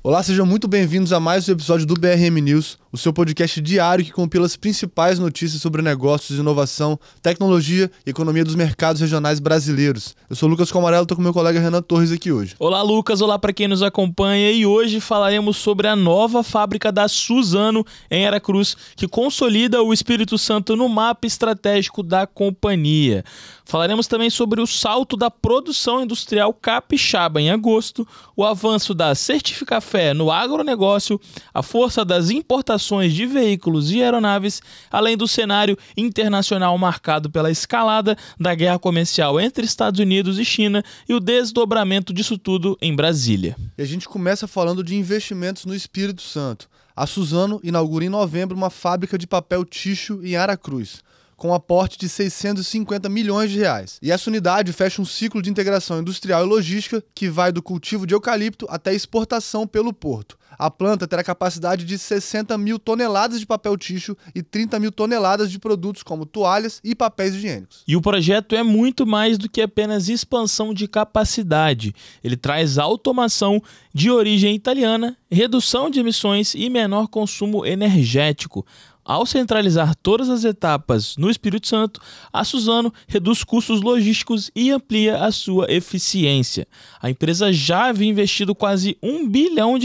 Olá, sejam muito bem-vindos a mais um episódio do BRM News, o seu podcast diário que compila as principais notícias sobre negócios, inovação, tecnologia e economia dos mercados regionais brasileiros. Eu sou o Lucas Comarello, estou com meu colega Renan Torres aqui hoje. Olá, Lucas, olá para quem nos acompanha, e hoje falaremos sobre a nova fábrica da Suzano em Aracruz, que consolida o Espírito Santo no mapa estratégico da companhia. Falaremos também sobre o salto da produção industrial capixaba em agosto, o avanço da Certificafé no agronegócio, a força das importações de veículos e aeronaves, além do cenário internacional marcado pela escalada da guerra comercial entre Estados Unidos e China e o desdobramento disso tudo em Brasília. E a gente começa falando de investimentos no Espírito Santo. A Suzano inaugura em novembro uma fábrica de papel tixo em Aracruz, com um aporte de 650 milhões de reais. E essa unidade fecha um ciclo de integração industrial e logística que vai do cultivo de eucalipto até a exportação pelo porto. A planta terá capacidade de 60 mil toneladas de papel tixo e 30 mil toneladas de produtos como toalhas e papéis higiênicos. E o projeto é muito mais do que apenas expansão de capacidade. Ele traz automação de origem italiana, redução de emissões e menor consumo energético. Ao centralizar todas as etapas no Espírito Santo, a Suzano reduz custos logísticos e amplia a sua eficiência. A empresa já havia investido quase R$1 bilhão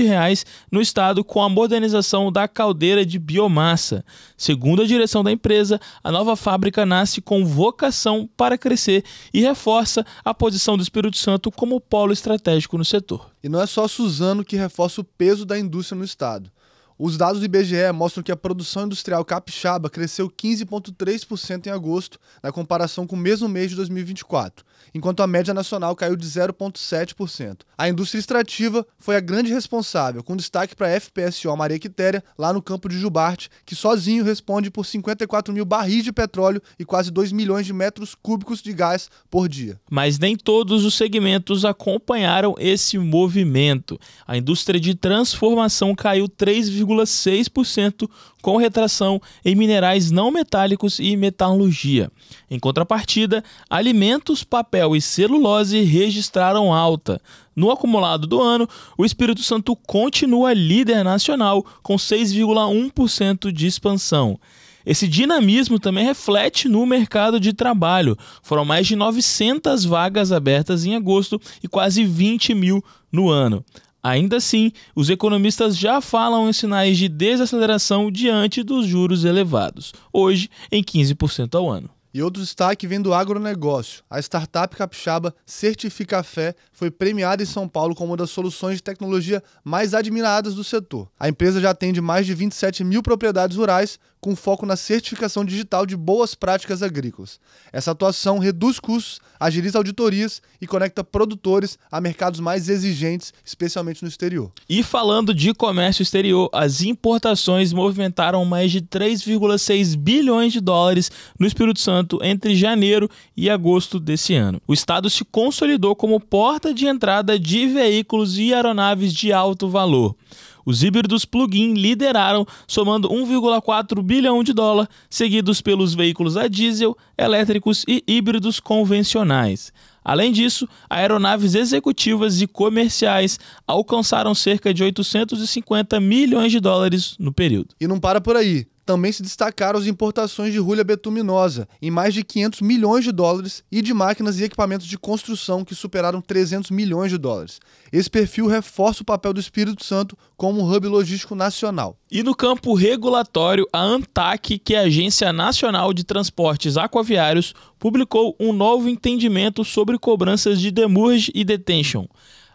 no estado com a modernização da caldeira de biomassa. Segundo a direção da empresa, a nova fábrica nasce com vocação para crescer e reforça a posição do Espírito Santo como polo estratégico no setor. E não é só a Suzano que reforça o peso da indústria no estado. Os dados do IBGE mostram que a produção industrial capixaba cresceu 15,3% em agosto, na comparação com o mesmo mês de 2024, enquanto a média nacional caiu de 0,7%. A indústria extrativa foi a grande responsável, com destaque para a FPSO Maria Quitéria, lá no campo de Jubarte, que sozinho responde por 54 mil barris de petróleo e quase 2 milhões de metros cúbicos de gás por dia. Mas nem todos os segmentos acompanharam esse movimento. A indústria de transformação caiu 3,6%, com retração em minerais não metálicos e metalurgia. Em contrapartida, alimentos, papel e celulose registraram alta. No acumulado do ano, o Espírito Santo continua líder nacional, com 6,1% de expansão. Esse dinamismo também reflete no mercado de trabalho. Foram mais de 900 vagas abertas em agosto e quase 20 mil no ano. Ainda assim, os economistas já falam em sinais de desaceleração diante dos juros elevados, hoje em 15% ao ano. E outro destaque vem do agronegócio. A startup capixaba Certificafé foi premiada em São Paulo como uma das soluções de tecnologia mais admiradas do setor. A empresa já atende mais de 27 mil propriedades rurais, com foco na certificação digital de boas práticas agrícolas. Essa atuação reduz custos, agiliza auditorias e conecta produtores a mercados mais exigentes, especialmente no exterior. E falando de comércio exterior, as importações movimentaram mais de 3,6 bilhões de dólares no Espírito Santo entre janeiro e agosto desse ano. O estado se consolidou como porta de entrada de veículos e aeronaves de alto valor. Os híbridos plug-in lideraram, somando 1,4 bilhão de dólares, seguidos pelos veículos a diesel, elétricos e híbridos convencionais. Além disso, aeronaves executivas e comerciais alcançaram cerca de 850 milhões de dólares no período. E não para por aí. Também se destacaram as importações de rolha betuminosa, em mais de 500 milhões de dólares, e de máquinas e equipamentos de construção que superaram 300 milhões de dólares. Esse perfil reforça o papel do Espírito Santo como um hub logístico nacional. E no campo regulatório, a ANTAQ, que é a Agência Nacional de Transportes Aquaviários, publicou um novo entendimento sobre cobranças de demurge e detention.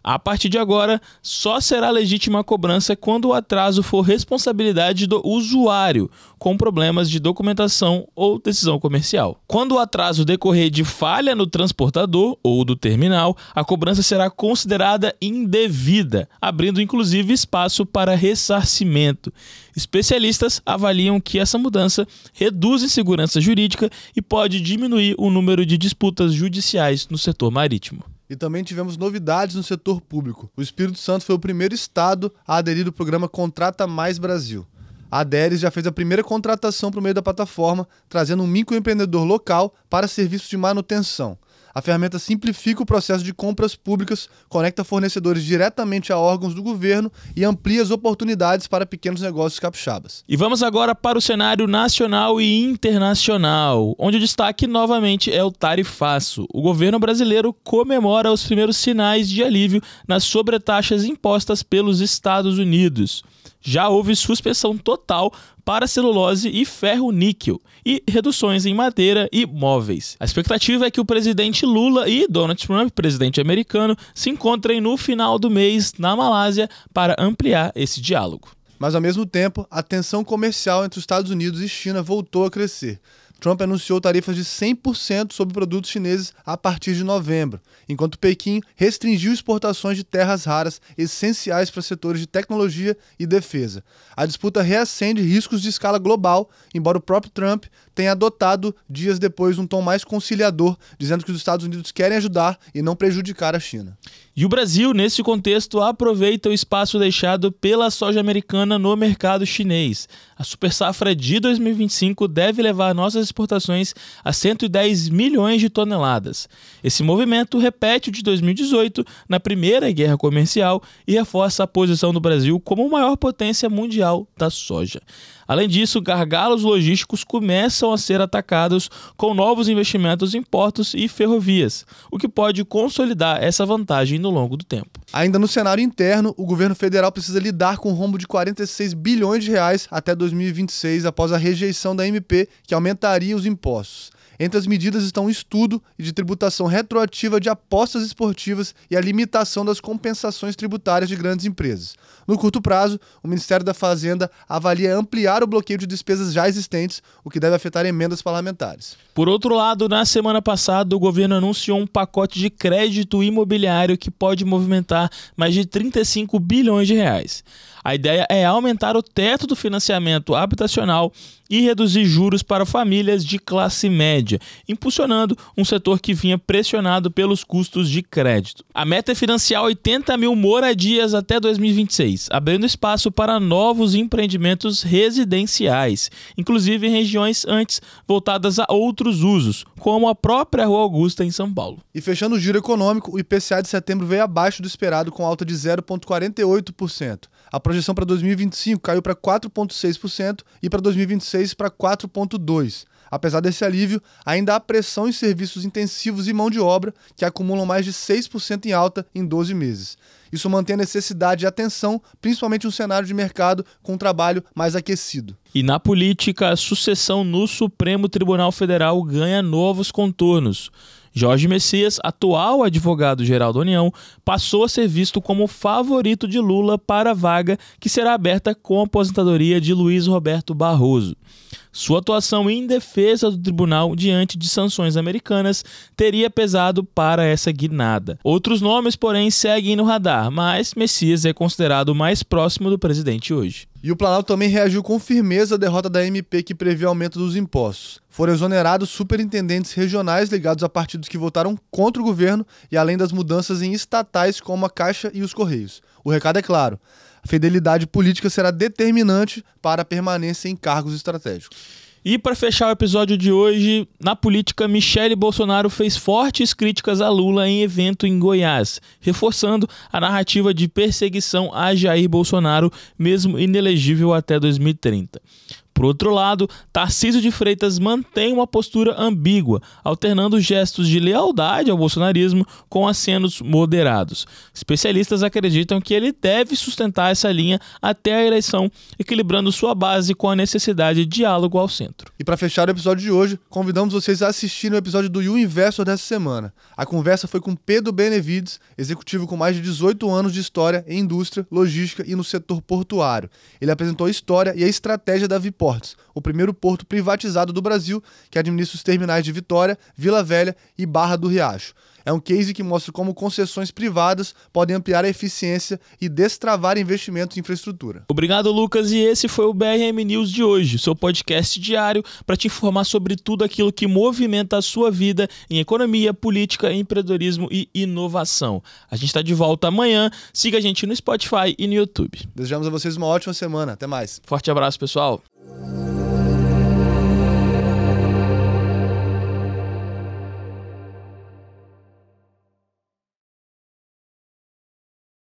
A partir de agora, só será legítima a cobrança quando o atraso for responsabilidade do usuário, com problemas de documentação ou decisão comercial. Quando o atraso decorrer de falha no transportador ou do terminal, a cobrança será considerada indevida, abrindo inclusive espaço para ressarcimento. Especialistas avaliam que essa mudança reduz a insegurança jurídica e pode diminuir o número de disputas judiciais no setor marítimo. E também tivemos novidades no setor público. O Espírito Santo foi o primeiro estado a aderir ao programa Contrata Mais Brasil. A Aderes já fez a primeira contratação por meio da plataforma, trazendo um microempreendedor local para serviços de manutenção. A ferramenta simplifica o processo de compras públicas, conecta fornecedores diretamente a órgãos do governo e amplia as oportunidades para pequenos negócios capixabas. E vamos agora para o cenário nacional e internacional, onde o destaque novamente é o tarifaço. O governo brasileiro comemora os primeiros sinais de alívio nas sobretaxas impostas pelos Estados Unidos. Já houve suspensão total para celulose e ferro-níquel e reduções em madeira e móveis. A expectativa é que o presidente Lula e Donald Trump, presidente americano, se encontrem no final do mês na Malásia para ampliar esse diálogo. Mas, ao mesmo tempo, a tensão comercial entre os Estados Unidos e China voltou a crescer. Trump anunciou tarifas de 100% sobre produtos chineses a partir de novembro, enquanto Pequim restringiu exportações de terras raras essenciais para setores de tecnologia e defesa. A disputa reacende riscos de escala global, embora o próprio Trump tenha adotado dias depois um tom mais conciliador, dizendo que os Estados Unidos querem ajudar e não prejudicar a China. E o Brasil, nesse contexto, aproveita o espaço deixado pela soja americana no mercado chinês. A super safra de 2025 deve levar nossas exportações a 110 milhões de toneladas. Esse movimento repete o de 2018, na primeira guerra comercial, e reforça a posição do Brasil como a maior potência mundial da soja. Além disso, gargalos logísticos começam a ser atacados com novos investimentos em portos e ferrovias, o que pode consolidar essa vantagem no longo do tempo. Ainda no cenário interno, o governo federal precisa lidar com um rombo de 46 bilhões de reais até 2026, após a rejeição da MP, que aumentaria os impostos. Entre as medidas estão o estudo de tributação retroativa de apostas esportivas e a limitação das compensações tributárias de grandes empresas. No curto prazo, o Ministério da Fazenda avalia ampliar o bloqueio de despesas já existentes, o que deve afetar emendas parlamentares. Por outro lado, na semana passada, o governo anunciou um pacote de crédito imobiliário que pode movimentar mais de 35 bilhões de reais. A ideia é aumentar o teto do financiamento habitacional e reduzir juros para famílias de classe média, impulsionando um setor que vinha pressionado pelos custos de crédito. A meta é financiar 80 mil moradias até 2026, abrindo espaço para novos empreendimentos residenciais, inclusive em regiões antes voltadas a outros usos, como a própria Rua Augusta, em São Paulo. E fechando o giro econômico, o IPCA de setembro veio abaixo do esperado, com alta de 0,48%. A projeção para 2025 caiu para 4,6% e para 2026 para 4,2%. Apesar desse alívio, ainda há pressão em serviços intensivos e mão de obra, que acumulam mais de 6% em alta em 12 meses. Isso mantém a necessidade de atenção, principalmente um cenário de mercado com um trabalho mais aquecido. E na política, a sucessão no Supremo Tribunal Federal ganha novos contornos. Jorge Messias, atual advogado-geral da União, passou a ser visto como favorito de Lula para a vaga que será aberta com a aposentadoria de Luiz Roberto Barroso. Sua atuação em defesa do tribunal diante de sanções americanas teria pesado para essa guinada. Outros nomes, porém, seguem no radar, mas Messias é considerado o mais próximo do presidente hoje. E o Planalto também reagiu com firmeza à derrota da MP que prevê aumento dos impostos. Foram exonerados superintendentes regionais ligados a partidos que votaram contra o governo e além das mudanças em estatais como a Caixa e os Correios. O recado é claro: a fidelidade política será determinante para a permanência em cargos estratégicos. E para fechar o episódio de hoje, na política, Michele Bolsonaro fez fortes críticas a Lula em evento em Goiás, reforçando a narrativa de perseguição a Jair Bolsonaro, mesmo inelegível até 2030. Por outro lado, Tarcísio de Freitas mantém uma postura ambígua, alternando gestos de lealdade ao bolsonarismo com acenos moderados. Especialistas acreditam que ele deve sustentar essa linha até a eleição, equilibrando sua base com a necessidade de diálogo ao centro. E para fechar o episódio de hoje, convidamos vocês a assistirem o episódio do You Investor dessa semana. A conversa foi com Pedro Benevides, executivo com mais de 18 anos de história em indústria, logística e no setor portuário. Ele apresentou a história e a estratégia da Viportes, o primeiro porto privatizado do Brasil, que administra os terminais de Vitória, Vila Velha e Barra do Riacho. É um case que mostra como concessões privadas podem ampliar a eficiência e destravar investimentos em infraestrutura. Obrigado, Lucas, e esse foi o BRM News de hoje, seu podcast diário para te informar sobre tudo aquilo que movimenta a sua vida em economia, política, empreendedorismo e inovação. A gente está de volta amanhã, siga a gente no Spotify e no YouTube. Desejamos a vocês uma ótima semana, até mais. Forte abraço, pessoal.